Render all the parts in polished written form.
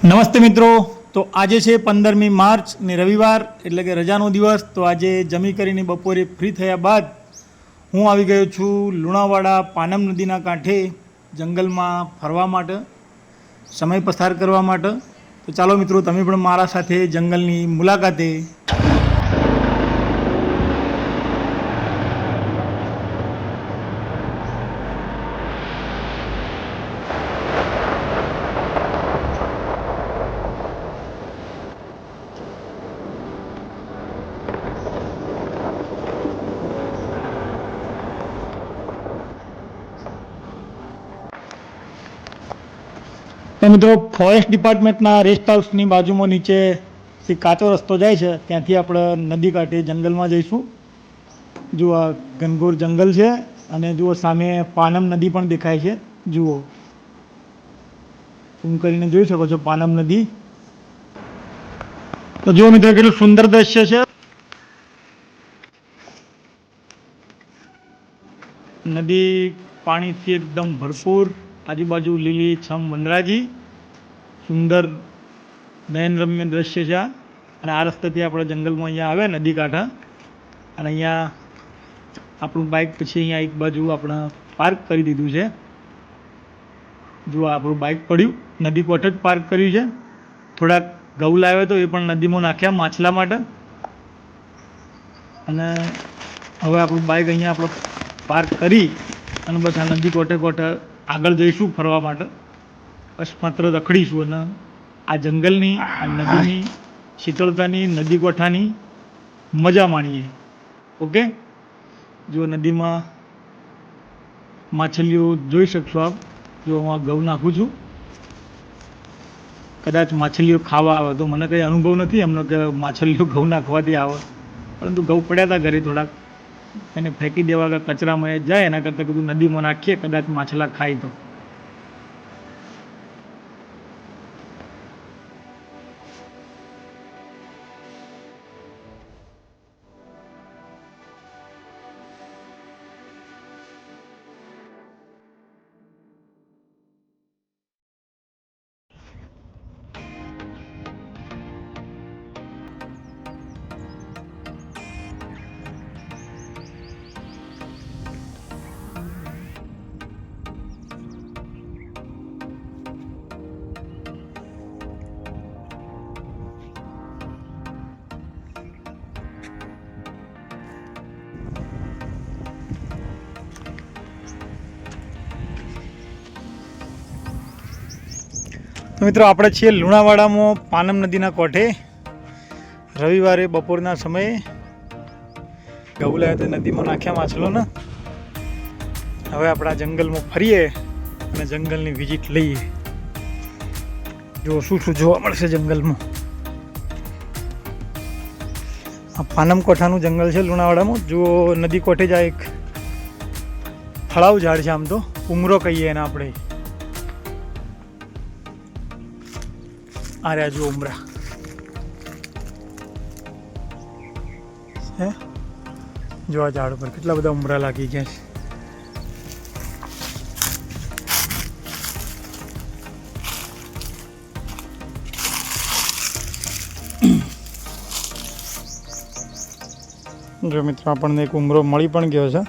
નમસ્તે મિત્રો. તો આજે છે 15મી માર્ચ ને રવિવાર એટલે કે રજાનો દિવસ. તો આજે જમી કરીને બપોરે ફ્રી થયા બાદ હું આવી ગયો છું લુણાવાડા પાનમ નદીના કાંઠે જંગલમાં ફરવા માટે, સમય પસાર કરવા માટે. તો ચાલો મિત્રો, તમે પણ મારા સાથે જંગલની મુલાકાતે. તો મિત્રો, ફોરેસ્ટ ડિપાર્ટમેન્ટના રેસ્ટ હાઉસની બાજુમાં નીચેથી કાચો રસ્તો જાય છે, ત્યાંથી આપણે નદી કાંઠે જંગલમાં જઈશું. જુઓ, આ ઘનઘોર જંગલ છે અને જુઓ સામે પાનમ નદી પણ દેખાય છે. જુઓ, ઝૂમ કરીને જોઈ શકો છો પાનમ નદી. તો જુઓ મિત્રો, કેટલું સુંદર દ્રશ્ય છે. નદી પાણીથી એકદમ ભરપૂર, આજુબાજુ લીલી છમ વનરાજી, સુંદર નયનરમ્ય દ્રશ્ય છે. અને આ રસ્તેથી આપણે જંગલમાં અહીંયા આવે નદી કાંઠા, અને અહીંયા આપણું બાઇક પછી અહીંયા એક બાજુ આપણે પાર્ક કરી દીધું છે. જુઓ, આપણું બાઇક પડ્યું નદી કોઠે જ પાર્ક કર્યું છે. થોડાક ઘઉં લાવ્યો તો એ પણ નદીમાં નાખ્યા માછલા માટે. અને હવે આપણું બાઇક અહીંયા આપણે પાર્ક કરી અને બસ આ નદી કોઠે કોઠે આગળ જઈશું ફરવા માટે. બસ માત્ર રખડીશું અને આ જંગલની, આ નદીની શીતળતાની, નદી કોઠાની મજા માણીએ. ઓકે, જો નદીમાં માછલીઓ જોઈ શકશો આપ. જો હું ઘઉં નાખું છું, કદાચ માછલીઓ ખાવા આવે તો મને કંઈ અનુભવ નથી એમનો કે માછલીઓ ઘઉં નાખવાથી આવે, પરંતુ ઘઉં પડ્યા હતા ઘરે થોડાક, એને ફેંકી દેવા કે કચરામાં એ જાય એના કરતાં કીધું નદીમાં નાખીએ, કદાચ માછલા ખાય તો. તો મિત્રો, આપણે છીએ લુણાવાડામાં પાનમ નદીના કોઠે. રવિવારે બપોરના સમયે ઘઉં લાવ્યા તો નદીમાં નાખ્યા માછલોને. હવે આપણા જંગલમાં ફરીએ અને જંગલની વિઝિટ લઈએ. જો શું શું જોવા મળશે જંગલમાં. આ પાનમ કોઠાનું જંગલ છે લુણાવાડામાં. જુઓ, નદી કોઠે જ આ એક ફળાવ ઝાડ છે, આમ તો ઉમરો કહીએ એને આપણે. આ રહ્યા જુઓ ઉમરા હે, જો આ ઝાડ પર કેટલા બધા ઉમરા લાગી ગયા છે. જો મિત્રો, આપણને એક ઉમરો મળી પણ ગયો છે,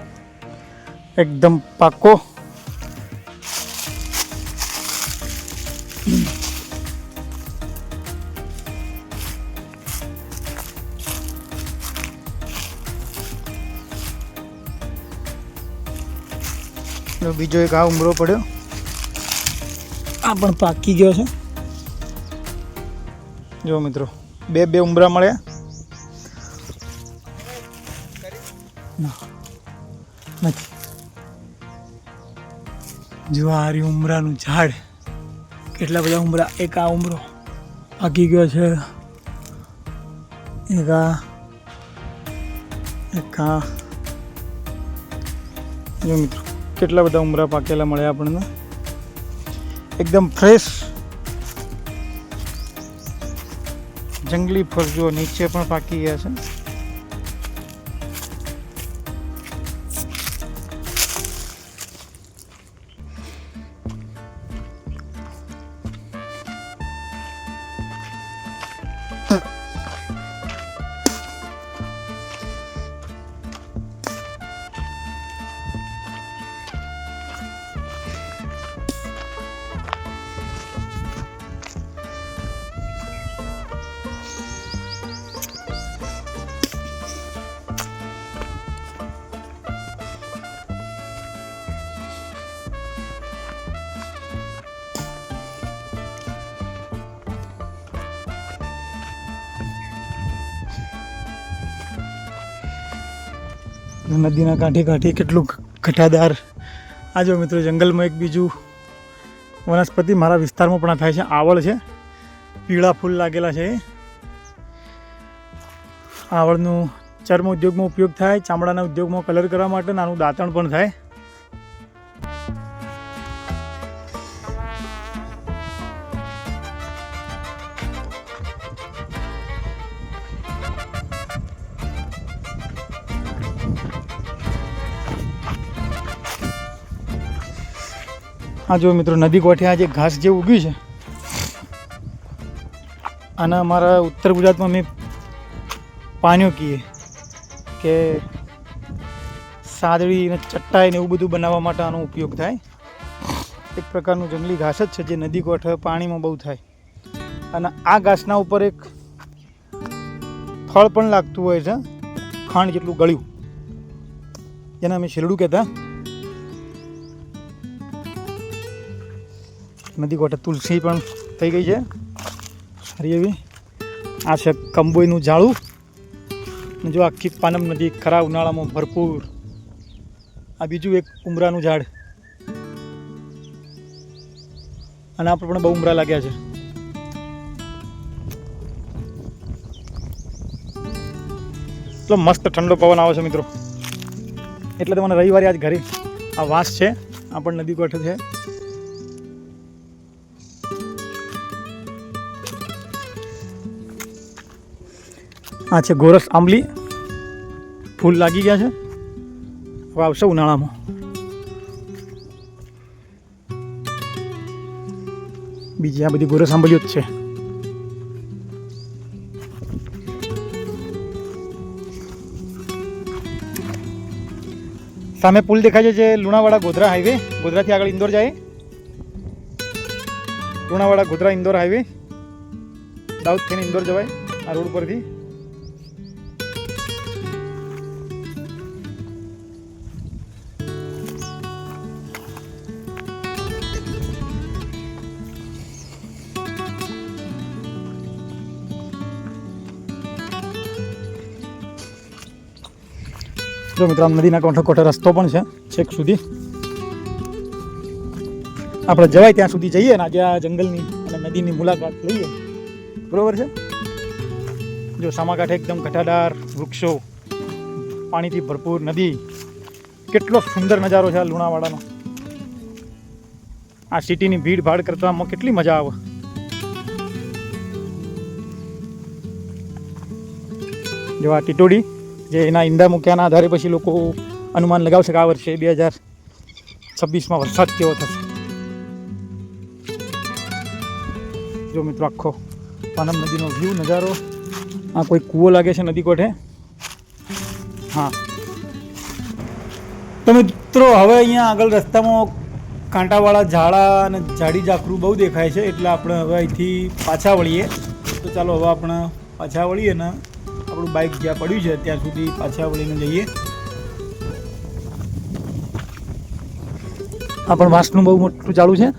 એકદમ પાકો. બીજો એક આ ઉમરો પડ્યો, આ પણ પાકી ગયો છે. જો મિત્રો, બે ઉમરા મળ્યા. નથી, જો આ રહ્યું ઉમરાનું ઝાડ. કેટલા બધા ઉમરા. એક આ ઉમરો પાકી ગયો છે, એક આ. જો મિત્રો, કેટલા બધા ઉમરા પાકેલા મળ્યા આપણને, એકદમ ફ્રેશ જંગલી ફળ. જો નીચે પણ પાકી ગયા છે. નદીના કાંઠે કાંઠે કેટલું ઘટાદાર. આ જો મિત્રો જંગલમાં એક બીજું વનસ્પતિ મારા વિસ્તારમાં પણ થાય છે, આવળ છે. પીળા ફૂલ લાગેલા છે. આવળનું ચર્મ ઉદ્યોગમાં ઉપયોગ થાય, ચામડાના ઉદ્યોગમાં કલર કરવા માટે નાનું દાંતણ પણ થાય. આ જો મિત્રો નદી કોઠે આ જે ઘાસ જે ઉગ્યું છે, આના અમારા ઉત્તર ગુજરાતમાં અમે પાણીઓ કહીએ કે સાદડી ને ચટ્ટાઈ ને એવું બધું બનાવવા માટે આનો ઉપયોગ થાય. એક પ્રકારનું જંગલી ઘાસ જ છે જે નદી કોઠે પાણીમાં બહુ થાય. અને આ ઘાસના ઉપર એક ફળ પણ લાગતું હોય છે, ખાંડ જેટલું ગળ્યું, જેને અમે શેરડું કહેતા. નદી કોઠે તુલસી પણ થઈ ગઈ છે સારી એવી. આ છે કંબોઈનું ઝાડું. જો આખી પાનમ નદી ખરા ઉનાળામાં ભરપૂર. આ બીજું એક ઉમરાનું ઝાડ, અને આપણે પણ બહુ ઉમરા લાગ્યા છે. એટલો મસ્ત ઠંડો પવન આવે છે મિત્રો, એટલે તો મને રવિવારે આજ ઘરે આ વાસ છે. આ પણ નદી કોઠે છે. આ છે ગોરસ આંબલી, ફૂલ લાગી ગયા છે, હવે આવશે ઉનાળામાં. બીજી આ બધી ગોરસ આંબલીઓ જ છે. સામે પુલ દેખાય છે જે લુણાવાડા ગોધરા હાઈવે, ગોધરાથી આગળ ઇન્દોર જાય. લુણાવાડા ગોધરા ઇન્દોર હાઈવે, દાઉદ થઈને ઇન્દોર જવાય આ રોડ પરથી. જો મિત્રો આમ નદીના કોઠે કોઠે રસ્તો પણ છે છેક સુધી. આપણે જવાય ત્યાં સુધી જઈએ ને આજે આ જંગલની અને નદીની મુલાકાત લઈએ, બરોબર છે. જો સામાકાંઠે એકદમ ઘટાદાર વૃક્ષો, પાણીથી ભરપૂર નદી, કેટલો સુંદર નજારો છે આ લુણાવાડાનો. આ સિટીની ભીડ ભાડ કરતામાં કેટલી મજા આવે. જો આ ટીટોડી જે એના ઈંડા મૂક્યાના આધારે પછી લોકો અનુમાન લગાવશે કે આ વર્ષે 2026માં વરસાદ કેવો થશે. જો મિત્રો આખો પાનમ નદીનો વ્યૂ નજારો. આ કોઈ કૂવો લાગે છે નદી કોઠે. હા તો મિત્રો હવે અહીંયા આગળ રસ્તામાં કાંટાવાળા ઝાડા અને ઝાડી ઝાકરું બહુ દેખાય છે, એટલે આપણે હવે અહીંથી પાછા વળીએ. તો ચાલો હવે આપણે પાછા વળીએ ને આપણું બાઇક જ્યાં પડ્યું છે ત્યાં સુધી પાછા વળીને જઈએ. આ પણ વાંસનું બહુ મોટું ચાલુ છે.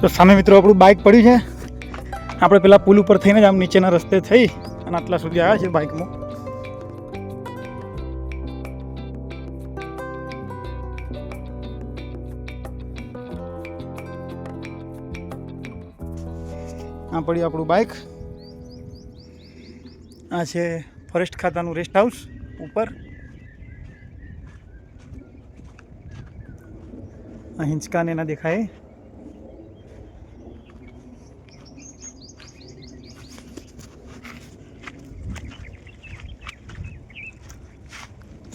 તો સામે મિત્રો આપણું બાઇક પડ્યું છે. આપણે પેલા પુલ ઉપર થઈને જ આમ નીચેના રસ્તે થઈ અને આટલા સુધી આવ્યા છે બાઇકમાં. આ પડ્યું આપણું બાઇક. આ છે ફોરેસ્ટ ખાતાનું રેસ્ટ હાઉસ ઉપર. આ હિંચકાને એના દેખાય.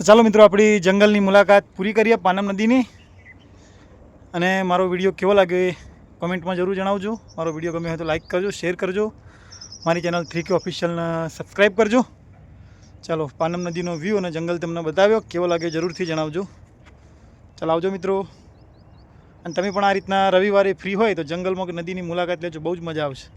તો ચાલો મિત્રો આપણી જંગલની મુલાકાત પૂરી કરીએ પાનમ નદીની. અને મારો વિડીયો કેવો લાગ્યો એ કોમેન્ટમાં જરૂર જણાવજો. મારો વિડીયો ગમે હોય તો લાઈક કરજો, શેર કરજો. મારી ચેનલ 3K ઓફિશિયલને સબસ્ક્રાઈબ કરજો. ચાલો પાનમ નદીનો વ્યૂ અને જંગલ તમને બતાવ્યો, કેવો લાગે જરૂરથી જણાવજો. ચાલો આવજો મિત્રો. અને તમે પણ આ રીતના રવિવારે ફ્રી હોય તો જંગલમાં કે નદીની મુલાકાત લેજો, બહુ જ મજા આવશે.